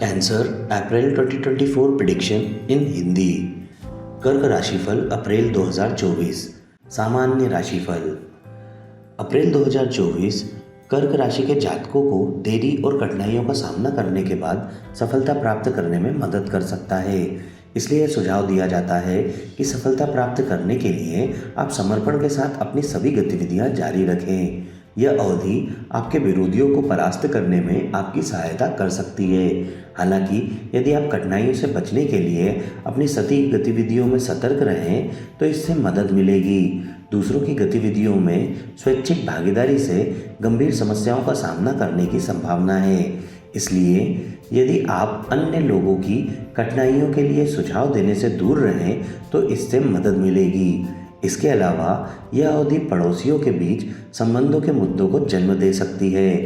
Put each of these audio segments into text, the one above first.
Cancer अप्रैल 2024 prediction इन हिंदी। कर्क राशिफल अप्रैल 2024। सामान्य राशिफल। अप्रैल 2024 कर्क राशि के जातकों को देरी और कठिनाइयों का सामना करने के बाद सफलता प्राप्त करने में मदद कर सकता है। इसलिए सुझाव दिया जाता है कि सफलता प्राप्त करने के लिए आप समर्पण के साथ अपनी सभी गतिविधियां जारी रखें। यह अवधि आपके विरोधियों को परास्त करने में आपकी सहायता कर सकती है। हालांकि यदि आप कठिनाइयों से बचने के लिए अपनी सभी गतिविधियों में सतर्क रहें तो इससे मदद मिलेगी। दूसरों की गतिविधियों में स्वैच्छिक भागीदारी से गंभीर समस्याओं का सामना करने की संभावना है। इसलिए यदि आप अन्य लोगों की कठिनाइयों के लिए सुझाव देने से दूर रहें तो इससे मदद मिलेगी। इसके अलावा यह अवधि पड़ोसियों के बीच संबंधों के मुद्दों को जन्म दे सकती है।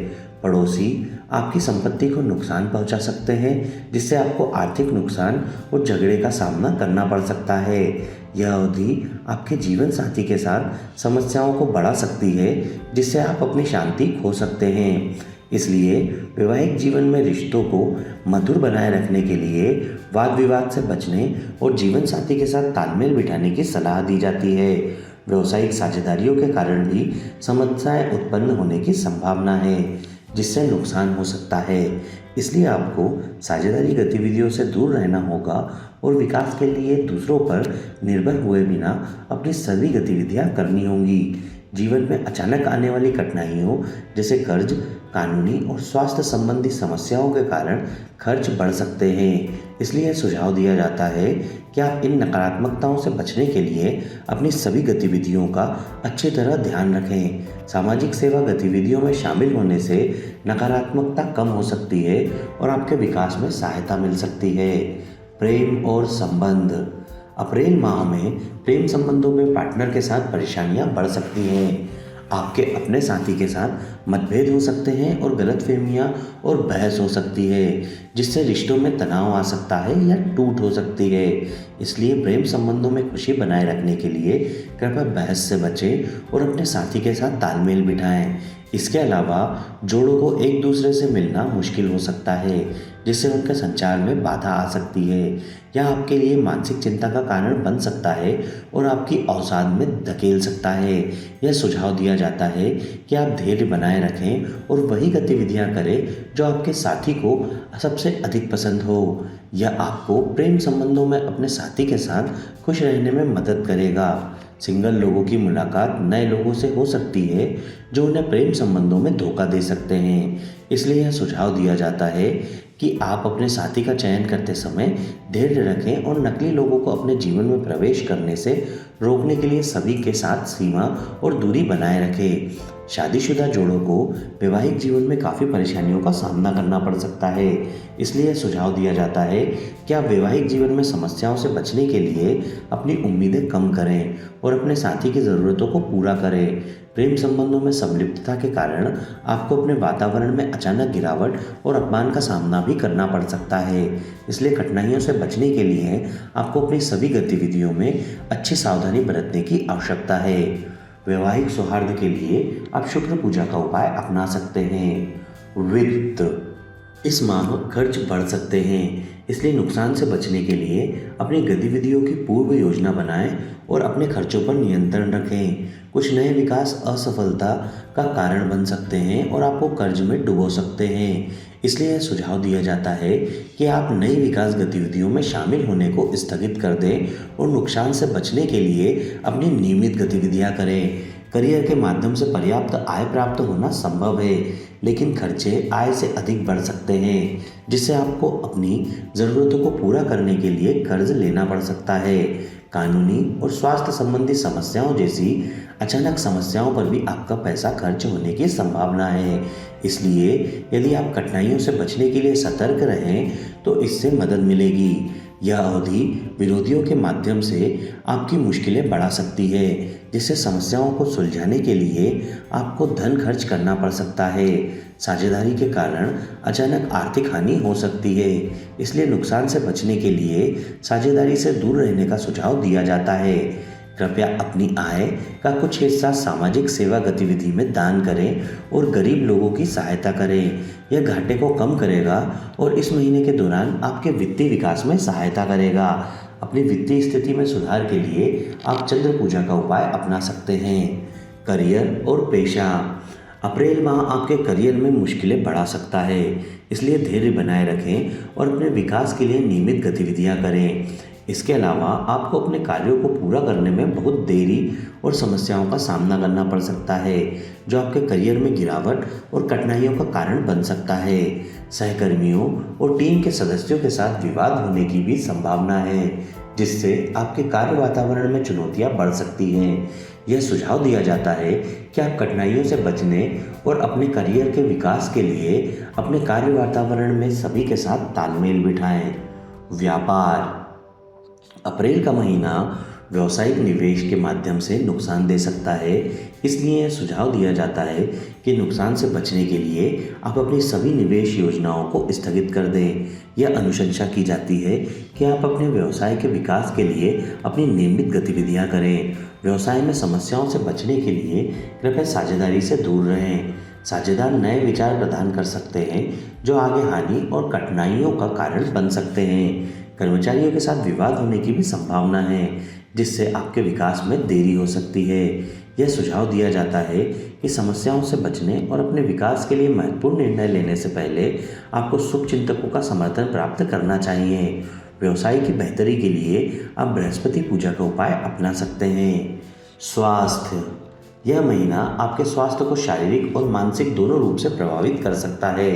पड़ोसी आपकी संपत्ति को नुकसान पहुंचा सकते हैं, जिससे आपको आर्थिक नुकसान और झगड़े का सामना करना पड़ सकता है। यह अवधि आपके जीवन साथी के साथ समस्याओं को बढ़ा सकती है, जिससे आप अपनी शांति खो सकते हैं। इसलिए वैवाहिक जीवन में रिश्तों को मधुर बनाए रखने के लिए वाद विवाद से बचने और जीवन साथी के साथ तालमेल बिठाने की सलाह दी जाती है। व्यावसायिक साझेदारियों के कारण भी समस्याएं उत्पन्न होने की संभावना है, जिससे नुकसान हो सकता है। इसलिए आपको साझेदारी गतिविधियों से दूर रहना होगा और विकास के लिए दूसरों पर निर्भर हुए बिना अपनी सभी गतिविधियां करनी होंगी। जीवन में अचानक आने वाली कठिनाइयों जैसे कर्ज, कानूनी और स्वास्थ्य संबंधी समस्याओं के कारण खर्च बढ़ सकते हैं। इसलिए सुझाव दिया जाता है कि आप इन नकारात्मकताओं से बचने के लिए अपनी सभी गतिविधियों का अच्छी तरह ध्यान रखें। सामाजिक सेवा गतिविधियों में शामिल होने से नकारात्मकता कम हो सकती है और आपके विकास में सहायता मिल सकती है। प्रेम और संबंध। अप्रैल माह में प्रेम संबंधों में पार्टनर के साथ परेशानियां बढ़ सकती हैं। आपके अपने साथी के साथ मतभेद हो सकते हैं और गलतफहमियां और बहस हो सकती है, जिससे रिश्तों में तनाव आ सकता है या टूट हो सकती है। इसलिए प्रेम संबंधों में खुशी बनाए रखने के लिए कृपया बहस से बचें और अपने साथी के साथ तालमेल बिठाएं। इसके अलावा जोड़ों को एक दूसरे से मिलना मुश्किल हो सकता है, जिससे उनके संचार में बाधा आ सकती है। यह आपके लिए मानसिक चिंता का कारण बन सकता है और आपकी अवसाद में धकेल सकता है। यह सुझाव दिया जाता है कि आप धैर्य बनाए रखें और वही गतिविधियां करें जो आपके साथी को सबसे अधिक पसंद हो। यह आपको प्रेम संबंधों में अपने साथी के साथ खुश रहने में मदद करेगा। सिंगल लोगों की मुलाकात नए लोगों से हो सकती है जो उन्हें प्रेम संबंधों में धोखा दे सकते हैं। इसलिए यह सुझाव दिया जाता है कि आप अपने साथी का चयन करते समय धैर्य रखें और नकली लोगों को अपने जीवन में प्रवेश करने से रोकने के लिए सभी के साथ सीमा और दूरी बनाए रखें। शादीशुदा जोड़ों को वैवाहिक जीवन में काफ़ी परेशानियों का सामना करना पड़ सकता है। इसलिए सुझाव दिया जाता है कि आप वैवाहिक जीवन में समस्याओं से बचने के लिए अपनी उम्मीदें कम करें और अपने साथी की ज़रूरतों को पूरा करें। प्रेम संबंधों में संलिप्तता के कारण आपको अपने वातावरण में अचानक गिरावट और अपमान का सामना भी करना पड़ सकता है। इसलिए कठिनाइयों से बचने के लिए आपको अपनी सभी गतिविधियों में अच्छी सावधानी बरतने की आवश्यकता है। वैवाहिक सौहार्द के लिए आप शुक्र पूजा का उपाय अपना सकते हैं। वित्त। इस माह खर्च बढ़ सकते हैं, इसलिए नुकसान से बचने के लिए अपनी गतिविधियों की पूर्व योजना बनाएं और अपने खर्चों पर नियंत्रण रखें। कुछ नए विकास असफलता का कारण बन सकते हैं और आपको कर्ज में डुबो सकते हैं। इसलिए यह सुझाव दिया जाता है कि आप नई विकास गतिविधियों में शामिल होने को स्थगित कर दें और नुकसान से बचने के लिए अपनी नियमित गतिविधियां करें। करियर के माध्यम से पर्याप्त आय प्राप्त होना संभव है, लेकिन खर्चे आय से अधिक बढ़ सकते हैं, जिससे आपको अपनी ज़रूरतों को पूरा करने के लिए कर्ज लेना पड़ सकता है। कानूनी और स्वास्थ्य संबंधी समस्याओं जैसी अचानक समस्याओं पर भी आपका पैसा खर्च होने की संभावना है। इसलिए यदि आप कठिनाइयों से बचने के लिए सतर्क रहें तो इससे मदद मिलेगी। यह अवधि विरोधियों के माध्यम से आपकी मुश्किलें बढ़ा सकती है, जिससे समस्याओं को सुलझाने के लिए आपको धन खर्च करना पड़ सकता है। साझेदारी के कारण अचानक आर्थिक हानि हो सकती है, इसलिए नुकसान से बचने के लिए साझेदारी से दूर रहने का सुझाव दिया जाता है। कृपया अपनी आय का कुछ हिस्सा सामाजिक सेवा गतिविधि में दान करें और गरीब लोगों की सहायता करें। यह घाटे को कम करेगा और इस महीने के दौरान आपके वित्तीय विकास में सहायता करेगा। अपनी वित्तीय स्थिति में सुधार के लिए आप चंद्र पूजा का उपाय अपना सकते हैं। करियर और पेशा। अप्रैल माह आपके करियर में मुश्किलें बढ़ा सकता है, इसलिए धैर्य बनाए रखें और अपने विकास के लिए नियमित गतिविधियां करें। इसके अलावा आपको अपने कार्यों को पूरा करने में बहुत देरी और समस्याओं का सामना करना पड़ सकता है, जो आपके करियर में गिरावट और कठिनाइयों का कारण बन सकता है। सहकर्मियों और टीम के सदस्यों के साथ विवाद होने की भी संभावना है, जिससे आपके कार्य वातावरण में चुनौतियां बढ़ सकती हैं। यह सुझाव दिया जाता है कि आप कठिनाइयों से बचने और अपने करियर के विकास के लिए अपने कार्य वातावरण में सभी के साथ तालमेल बिठाएं। व्यापार। अप्रैल का महीना व्यावसायिक निवेश के माध्यम से नुकसान दे सकता है, इसलिए यह सुझाव दिया जाता है कि नुकसान से बचने के लिए आप अपनी सभी निवेश योजनाओं को स्थगित कर दें। यह अनुशंसा की जाती है कि आप अपने व्यवसाय के विकास के लिए अपनी नियमित गतिविधियां करें। व्यवसाय में समस्याओं से बचने के लिए कृपया साझेदारी से दूर रहें। साझेदार नए विचार प्रदान कर सकते हैं, जो आगे हानि और कठिनाइयों का कारण बन सकते हैं। कर्मचारियों के साथ विवाद होने की भी संभावना है, जिससे आपके विकास में देरी हो सकती है। यह सुझाव दिया जाता है कि समस्याओं से बचने और अपने विकास के लिए महत्वपूर्ण निर्णय लेने से पहले आपको शुभचिंतकों का समर्थन प्राप्त करना चाहिए। व्यवसाय की बेहतरी के लिए आप बृहस्पति पूजा का उपाय अपना सकते हैं। स्वास्थ्य। यह महीना आपके स्वास्थ्य को शारीरिक और मानसिक दोनों रूप से प्रभावित कर सकता है,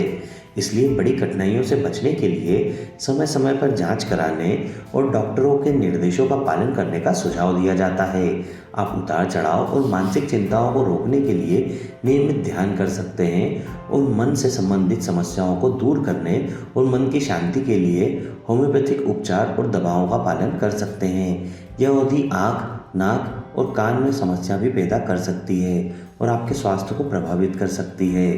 इसलिए बड़ी कठिनाइयों से बचने के लिए समय समय पर जांच कराने और डॉक्टरों के निर्देशों का पालन करने का सुझाव दिया जाता है। आप उतार चढ़ाव और मानसिक चिंताओं को रोकने के लिए नियमित ध्यान कर सकते हैं और मन से संबंधित समस्याओं को दूर करने और मन की शांति के लिए होम्योपैथिक उपचार और दवाओं का पालन कर सकते हैं। यह अवधि आँख, नाक और कान में समस्या भी पैदा कर सकती है और आपके स्वास्थ्य को प्रभावित कर सकती है।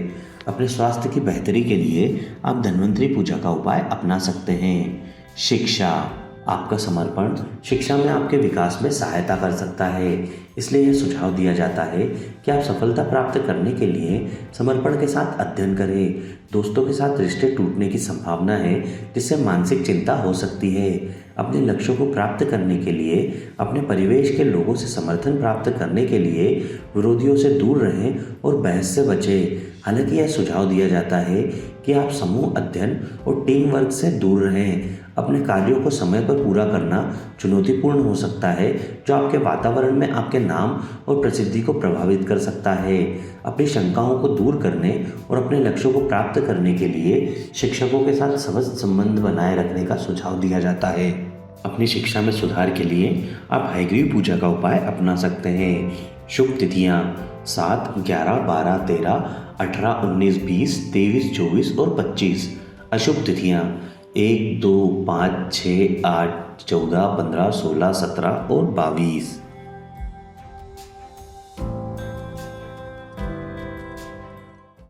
अपने स्वास्थ्य की बेहतरी के लिए आप धन्वंतरी पूजा का उपाय अपना सकते हैं। शिक्षा। आपका समर्पण शिक्षा में आपके विकास में सहायता कर सकता है, इसलिए यह सुझाव दिया जाता है कि आप सफलता प्राप्त करने के लिए समर्पण के साथ अध्ययन करें। दोस्तों के साथ रिश्ते टूटने की संभावना है, जिससे मानसिक चिंता हो सकती है। अपने लक्ष्यों को प्राप्त करने के लिए अपने परिवेश के लोगों से समर्थन प्राप्त करने के लिए विरोधियों से दूर रहें और बहस से बचें। हालांकि यह सुझाव दिया जाता है कि आप समूह अध्ययन और टीम वर्क से दूर रहें। अपने कार्यों को समय पर पूरा करना चुनौतीपूर्ण हो सकता है, जो आपके वातावरण में आपके नाम और प्रसिद्धि को प्रभावित कर सकता है। अपनी शंकाओं को दूर करने और अपने लक्ष्यों को प्राप्त करने के लिए शिक्षकों के साथ सहज संबंध बनाए रखने का सुझाव दिया जाता है। अपनी शिक्षा में सुधार के लिए आप हयग्रीव पूजा का उपाय अपना सकते हैं। शुभ तिथियाँ 7, 11, 12, 13, 18, 19, 20, 23, 24 और 25। अशुभ तिथियाँ 1, 2, 5, 6, 8, 14, 15, 16, 17 और 22।